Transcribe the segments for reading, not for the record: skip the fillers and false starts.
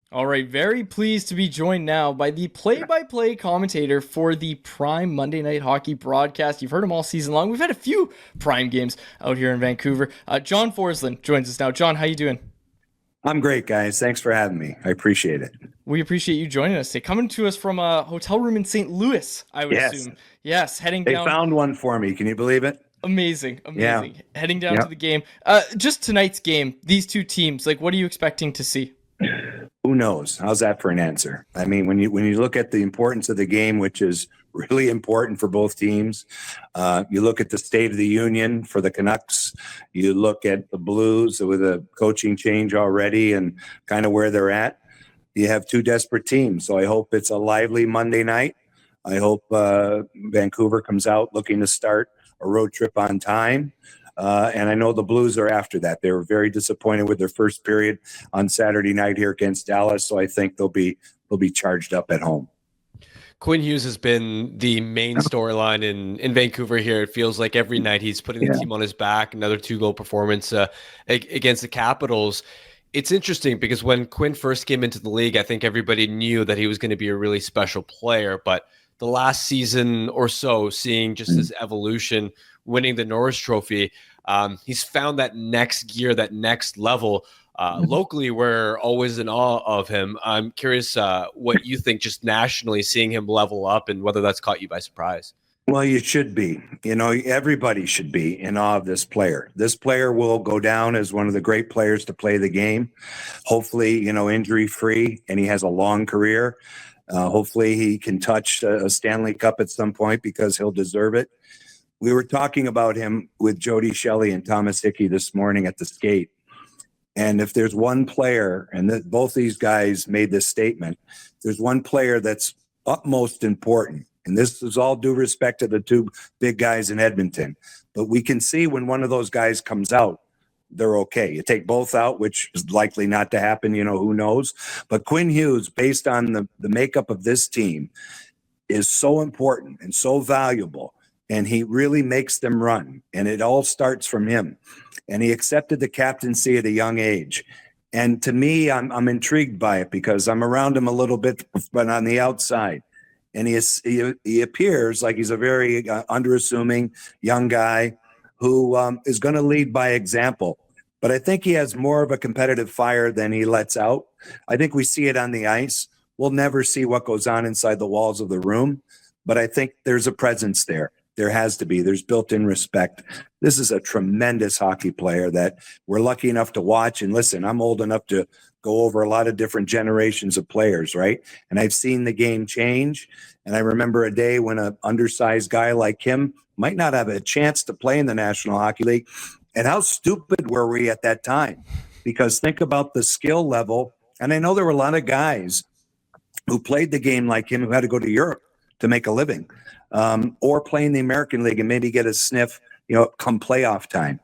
All right, very pleased to be joined now by the play-by-play commentator for the Prime Monday Night Hockey broadcast. You've heard him all season long. We've had a few Prime games out here in Vancouver. John Forslund joins us now. John, how you doing? I'm great, guys. Thanks for having me. I appreciate it. We appreciate you joining us today. Coming to us from a hotel room in St. Louis, I would Yes, assume. Yes, heading they down. found one for me. Can you believe it? Amazing, Yeah. amazing. Heading down to Yep. the game. Just tonight's game. These two teams. Like, what are you expecting to see? Who knows? How's that for an answer? I mean, when you look at the importance of the game, which is really important for both teams, you look at the state of the union for the Canucks. You look at the Blues with a coaching change already and kind of where they're at. You have two desperate teams. So I hope it's a lively Monday night. I hope Vancouver comes out looking to start a road trip on time. And I know the Blues are after that. They were very disappointed with their first period on Saturday night here against Dallas. So I think they'll be charged up at home. Quinn Hughes has been the main storyline in Vancouver here. It feels like every night he's putting the team on his back. Another 2-goal performance against the Capitals. It's interesting because when Quinn first came into the league, I think everybody knew that he was going to be a really special player. But the last season or so, seeing just his evolution, winning the Norris Trophy, he's found that next gear, that next level. Locally, we're always in awe of him. I'm curious what you think just nationally, seeing him level up and whether that's caught you by surprise. Well, you should be. Everybody should be in awe of this player. This player will go down as one of the great players to play the game. Hopefully, injury free, and he has a long career. Hopefully, he can touch a Stanley Cup at some point because he'll deserve it. We were talking about him with Jody Shelley and Thomas Hickey this morning at the skate. And if there's one player, and both these guys made this statement, there's one player that's utmost important. And this is all due respect to the two big guys in Edmonton. But we can see when one of those guys comes out, they're okay. You take both out, which is likely not to happen, who knows. But Quinn Hughes, based on the makeup of this team, is so important and so valuable. And he really makes them run. And it all starts from him. And he accepted the captaincy at a young age. And to me, I'm intrigued by it because I'm around him a little bit, but on the outside. And he appears like he's a very underassuming young guy who is going to lead by example. But I think he has more of a competitive fire than he lets out. I think we see it on the ice. We'll never see what goes on inside the walls of the room. But I think there's a presence there. There has to be. There's built-in respect. This is a tremendous hockey player that we're lucky enough to watch. And listen, I'm old enough to go over a lot of different generations of players, right? And I've seen the game change. And I remember a day when an undersized guy like him might not have a chance to play in the National Hockey League. And how stupid were we at that time? Because think about the skill level. And I know there were a lot of guys who played the game like him who had to go to Europe to make a living. Or play in the American League and maybe get a sniff, come playoff time,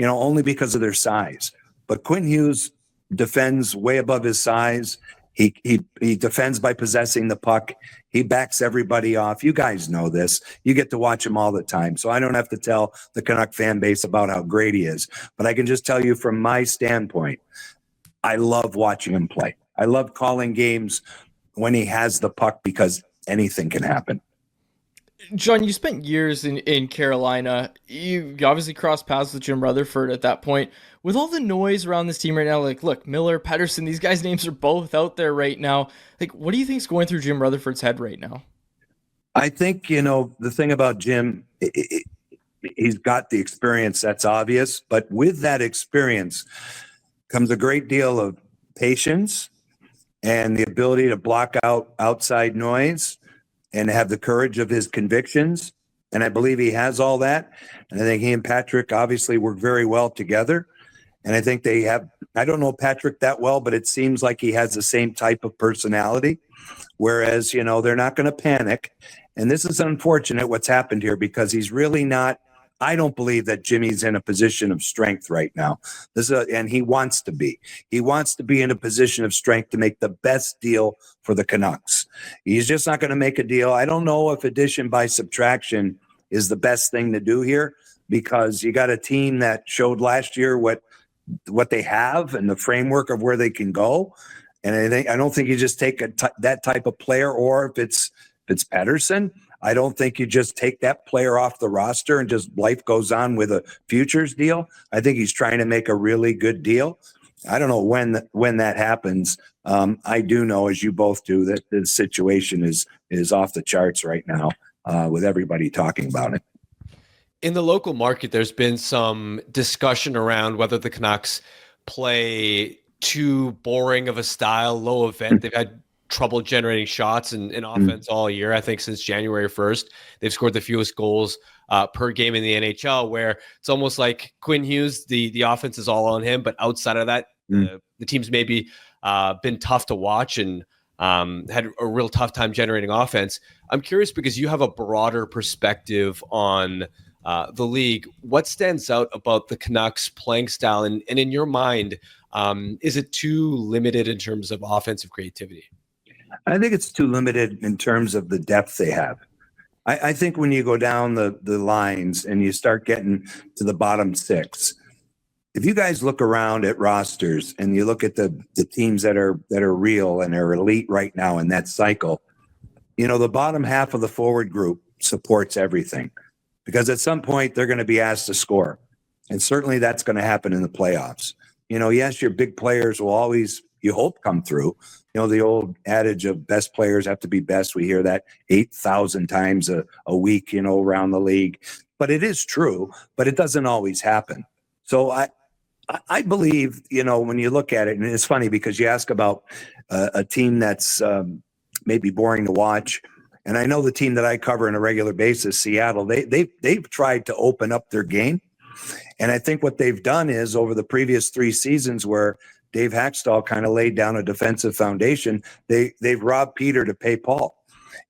only because of their size. But Quinn Hughes defends way above his size. He defends by possessing the puck. He backs everybody off. You guys know this. You get to watch him all the time. So I don't have to tell the Canuck fan base about how great he is. But I can just tell you from my standpoint, I love watching him play. I love calling games when he has the puck because anything can happen. John, you spent years in Carolina. You obviously crossed paths with Jim Rutherford at that point. With all the noise around this team right now, like, look, Miller, Pettersson, these guys' names are both out there right now. Like, what do you think's going through Jim Rutherford's head right now? I think, the thing about Jim, he's got the experience, that's obvious. But with that experience comes a great deal of patience and the ability to block out outside noise and have the courage of his convictions. And I believe he has all that. And I think he and Patrick obviously work very well together. And I think they have, I don't know Patrick that well, but it seems like he has the same type of personality. Whereas, they're not going to panic. And this is unfortunate what's happened here because he's really not, I don't believe that Jimmy's in a position of strength right now. And he wants to be. He wants to be in a position of strength to make the best deal for the Canucks. He's just not going to make a deal. I don't know if addition by subtraction is the best thing to do here because you got a team that showed last year what they have and the framework of where they can go. And I don't think you just take that type of player, or if it's Pettersson, I don't think you just take that player off the roster and just life goes on with a futures deal. I think he's trying to make a really good deal. I don't know when that happens. I do know, as you both do, that the situation is off the charts right now, with everybody talking about it. In the local market, there's been some discussion around whether the Canucks play too boring of a style, low event. They've had trouble generating shots in offense all year. I think since January 1st, they've scored the fewest goals per game in the NHL, where it's almost like Quinn Hughes, the offense is all on him. But outside of that, the team's maybe been tough to watch and had a real tough time generating offense. I'm curious, because you have a broader perspective on the league. What stands out about the Canucks playing style? And in your mind, is it too limited in terms of offensive creativity? I think it's too limited in terms of the depth they have. I think when you go down the lines and you start getting to the bottom six, if you guys look around at rosters and you look at the teams that are real and are elite right now in that cycle, the bottom half of the forward group supports everything, because at some point they're going to be asked to score. And certainly that's going to happen in the playoffs. Yes, your big players will always, you hope, come through. The old adage of best players have to be best. We hear that 8,000 times a week, around the league. But it is true, but it doesn't always happen. So I believe, when you look at it, and it's funny because you ask about a team that's maybe boring to watch. And I know the team that I cover on a regular basis, Seattle, they've tried to open up their game. And I think what they've done is, over the previous 3 seasons where Dave Hackstall kind of laid down a defensive foundation, they've robbed Peter to pay Paul.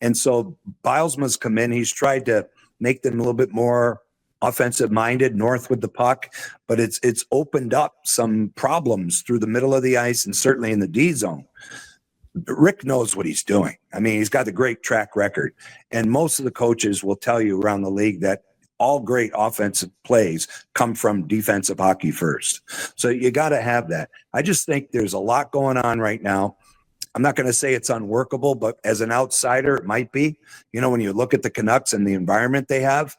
And so Bilesma's come in. He's tried to make them a little bit more offensive minded, north with the puck, but it's opened up some problems through the middle of the ice and certainly in the D zone. Rick knows what he's doing. I mean, he's got a great track record. And most of the coaches will tell you around the league that all great offensive plays come from defensive hockey first. So you got to have that. I just think there's a lot going on right now. I'm not going to say it's unworkable, but as an outsider, it might be. When you look at the Canucks and the environment they have,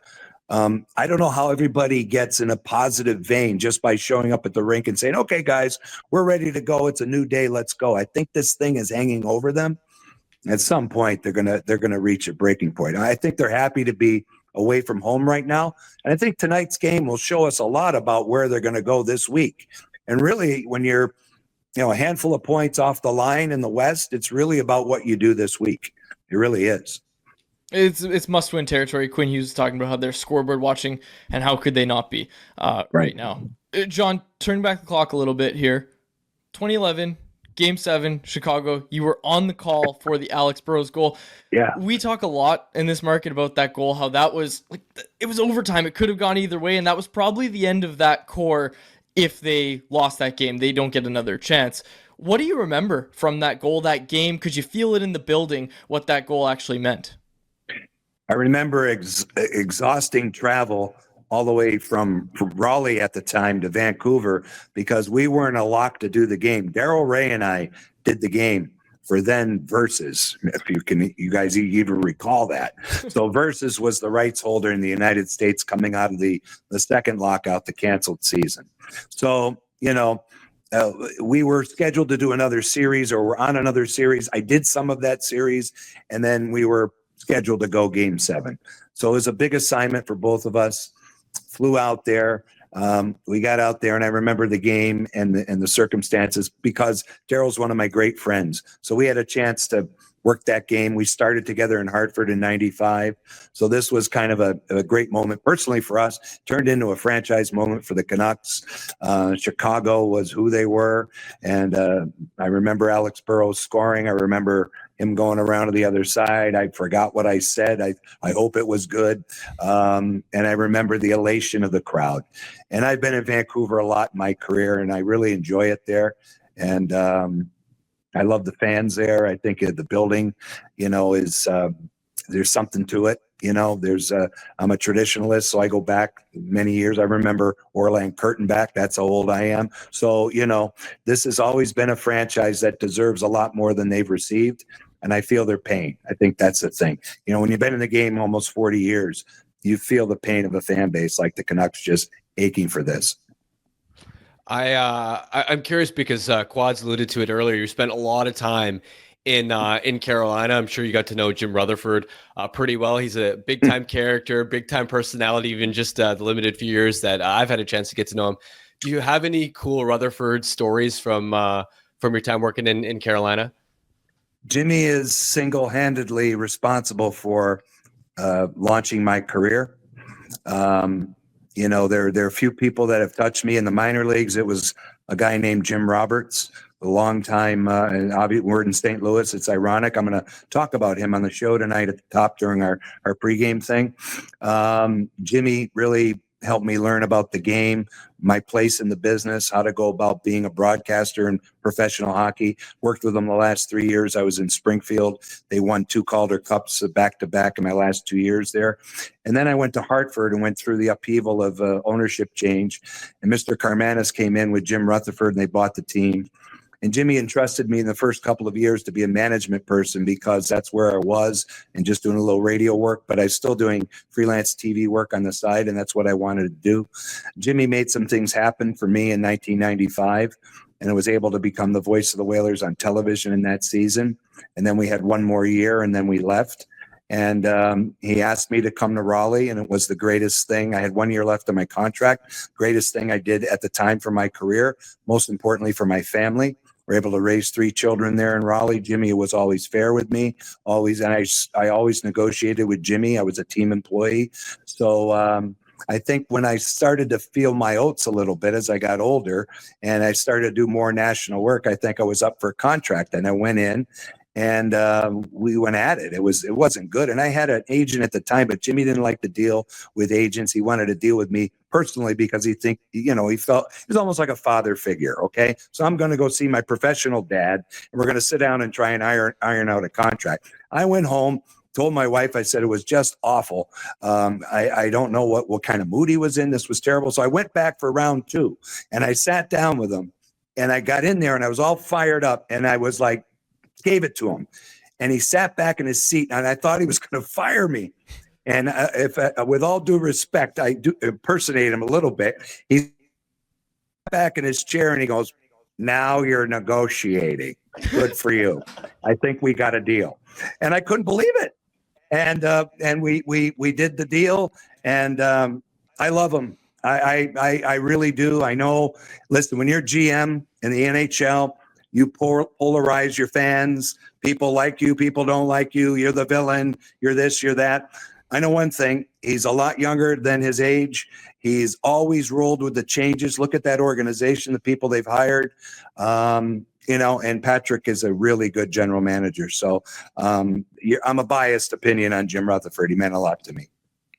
I don't know how everybody gets in a positive vein just by showing up at the rink and saying, okay, guys, we're ready to go. It's a new day. Let's go. I think this thing is hanging over them. At some point, they're gonna reach a breaking point. I think they're happy to be away from home right now. And I think tonight's game will show us a lot about where they're going to go this week. And really, when you're, a handful of points off the line in the West, it's really about what you do this week. It really is. It's must-win territory. Quinn Hughes is talking about how they're scoreboard watching, and how could they not be right now. John, turning back the clock a little bit here. 2011, Game 7, Chicago. You were on the call for the Alex Burrows goal. Yeah. We talk a lot in this market about that goal, how that was it was overtime. It could have gone either way, and that was probably the end of that core. If they lost that game, they don't get another chance. What do you remember from that goal, that game? Could you feel it in the building, what that goal actually meant? I remember exhausting travel all the way from Raleigh at the time to Vancouver, because we weren't a lock to do the game. Darryl Ray and I did the game for then Versus, if you guys even recall that. So Versus was the rights holder in the United States coming out of the second lockout, the canceled season. So, we were scheduled to do another series, or we're on another series. I did some of that series, and then we were scheduled to go Game 7. So it was a big assignment for both of us. Flew out there. We got out there, and I remember the game and the circumstances, because Daryl's one of my great friends. So we had a chance to work that game. We started together in Hartford in '95. So this was kind of a great moment personally for us. Turned into a franchise moment for the Canucks. Chicago was who they were. And I remember Alex Burrows scoring. I remember him going around to the other side. I forgot what I said. I hope it was good. And I remember the elation of the crowd. And I've been in Vancouver a lot in my career, and I really enjoy it there. And I love the fans there. I think the building, is there's something to it. I'm a traditionalist, so I go back many years. I remember Orland Curtin back. That's how old I am. So, this has always been a franchise that deserves a lot more than they've received. And I feel their pain. I think that's the thing. When you've been in the game almost 40 years, you feel the pain of a fan base like the Canucks just aching for this. I'm curious because Quads alluded to it earlier. You spent a lot of time in Carolina. I'm sure you got to know Jim Rutherford pretty well. He's a big time character, big time personality. Even just the limited few years that I've had a chance to get to know him. Do you have any cool Rutherford stories from your time working in Carolina? Jimmy is single-handedly responsible for launching my career. There are a few people that have touched me in the minor leagues. It was a guy named Jim Roberts, a long time, and obviously we're in St. Louis. It's ironic. I'm going to talk about him on the show tonight at the top during our pregame thing. Jimmy really helped me learn about the game, my place in the business, how to go about being a broadcaster in professional hockey. Worked with them the last 3 years. I was in Springfield. They won 2 Calder Cups back-to-back in my last 2 years there. And then I went to Hartford and went through the upheaval of ownership change. And Mr. Karmanos came in with Jim Rutherford, and they bought the team. And Jimmy entrusted me in the first couple of years to be a management person because that's where I was and just doing a little radio work, but I was still doing freelance TV work on the side, and that's what I wanted to do. Jimmy made some things happen for me in 1995, and I was able to become the voice of the Whalers on television in that season. And then we had one more year, and then we left. And he asked me to come to Raleigh, and it was the greatest thing. I had 1 year left on my contract. Greatest thing I did at the time for my career, most importantly for my family. We're able to raise 3 children there in Raleigh. Jimmy was always fair with me, always, and I always negotiated with Jimmy. I was a team employee. So I think when I started to feel my oats a little bit as I got older and I started to do more national work, I think I was up for a contract, and I went in. And we went at it. It wasn't good. And I had an agent at the time, but Jimmy didn't like to deal with agents. He wanted to deal with me personally because he felt he was almost like a father figure. Okay. So I'm going to go see my professional dad, and we're going to sit down and try and iron out a contract. I went home, told my wife, I said it was just awful. I don't know what kind of mood he was in. This was terrible. So I went back for round 2, and I sat down with him, and I got in there, and I was all fired up, and I was like, gave it to him, and he sat back in his seat, and I thought he was going to fire me. And if with all due respect, I do impersonate him a little bit. He sat back in his chair, and he goes, "Now you're negotiating. Good for you. I think we got a deal." And I couldn't believe it. And we did the deal, and I love him. I really do. I know. Listen, when you're GM in the NHL, you polarize your fans. People like you, people don't like you. You're the villain. You're this, you're that. I know one thing. He's a lot younger than his age. He's always rolled with the changes. Look at that organization, the people they've hired. And Patrick is a really good general manager. So I'm a biased opinion on Jim Rutherford. He meant a lot to me.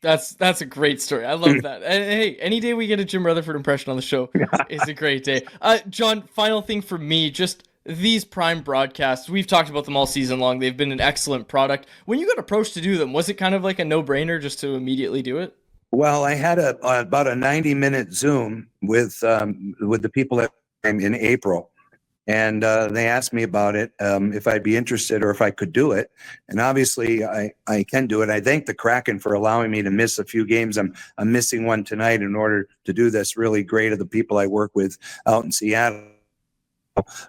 That's a great story. I love that. And hey, any day we get a Jim Rutherford impression on the show is a great day. John, final thing for me, just these Prime broadcasts, we've talked about them all season long. They've been an excellent product. When you got approached to do them, was it kind of like a no-brainer just to immediately do it? Well, I had about a 90-minute Zoom with the people in April. And they asked me about it, if I'd be interested or if I could do it. And obviously, I can do it. I thank the Kraken for allowing me to miss a few games. I'm missing one tonight in order to do this. Really great of the people I work with out in Seattle.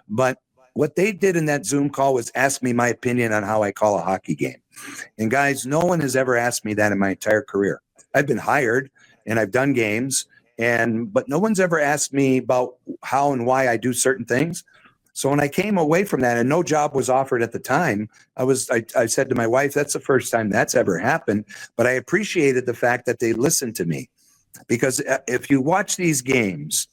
But what they did in that Zoom call was ask me my opinion on how I call a hockey game. And guys, no one has ever asked me that in my entire career. I've been hired and I've done games, but no one's ever asked me about how and why I do certain things. So when I came away from that and no job was offered at the time, I said to my wife, that's the first time that's ever happened. But I appreciated the fact that they listened to me, because if you watch these games,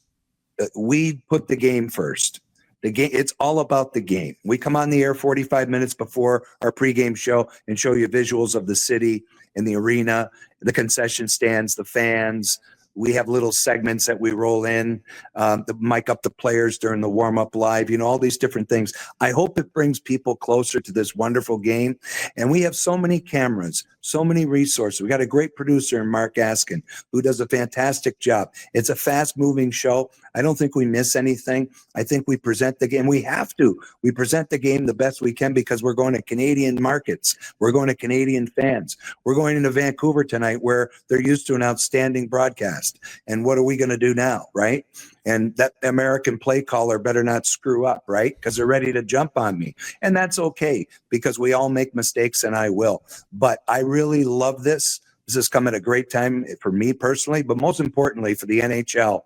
we put the game first. The game, it's all about the game. We come on the air 45 minutes before our pregame show and show you visuals of the city and the arena, the concession stands, the fans, We have little segments that we roll in, the mic up the players during the warm-up live, all these different things. I hope it brings people closer to this wonderful game. And we have so many cameras, so many resources. We got a great producer in Mark Askin who does a fantastic job. It's a fast-moving show. I don't think we miss anything. I think we present the game. We have to. We present the game the best we can because we're going to Canadian markets. We're going to Canadian fans. We're going into Vancouver tonight where they're used to an outstanding broadcast. And what are we going to do now, right? And that American play caller better not screw up, right? Because they're ready to jump on me. And that's okay because we all make mistakes and I will. But I really love this. This has come at a great time for me personally, but most importantly for the NHL.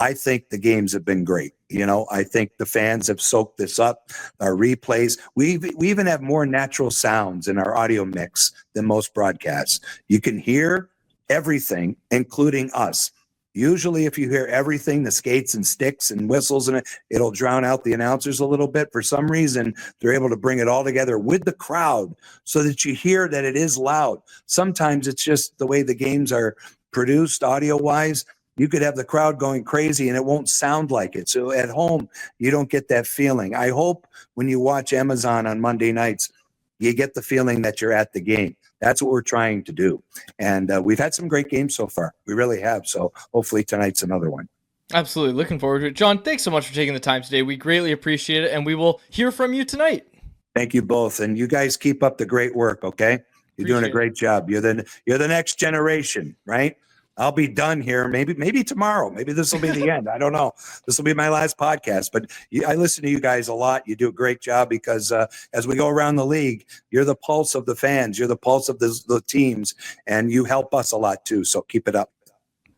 I think the games have been great. I think the fans have soaked this up. Our replays, we even have more natural sounds in our audio mix than most broadcasts. You can hear everything, including us. Usually if you hear everything, the skates and sticks and whistles, and it'll drown out the announcers a little bit. For some reason, they're able to bring it all together with the crowd so that you hear that it is loud. Sometimes it's just the way the games are produced audio-wise. You could have the crowd going crazy and it won't sound like it. So at home, you don't get that feeling. I hope when you watch Amazon on Monday nights, you get the feeling that you're at the game. That's what we're trying to do. And we've had some great games so far. We really have. So hopefully tonight's another one. Absolutely. Looking forward to it. John, thanks so much for taking the time today. We greatly appreciate it. And we will hear from you tonight. Thank you both. And you guys keep up the great work, okay? You're doing a great job. You're the next generation, right? I'll be done here. Maybe tomorrow. Maybe this will be the end. I don't know. This will be my last podcast. But I listen to you guys a lot. You do a great job because as we go around the league, you're the pulse of the fans. You're the pulse of the teams, and you help us a lot too. So keep it up.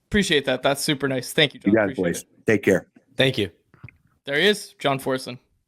Appreciate that. That's super nice. Thank you, John. You guys, boys. Take care. Thank you. There he is, John Forslund.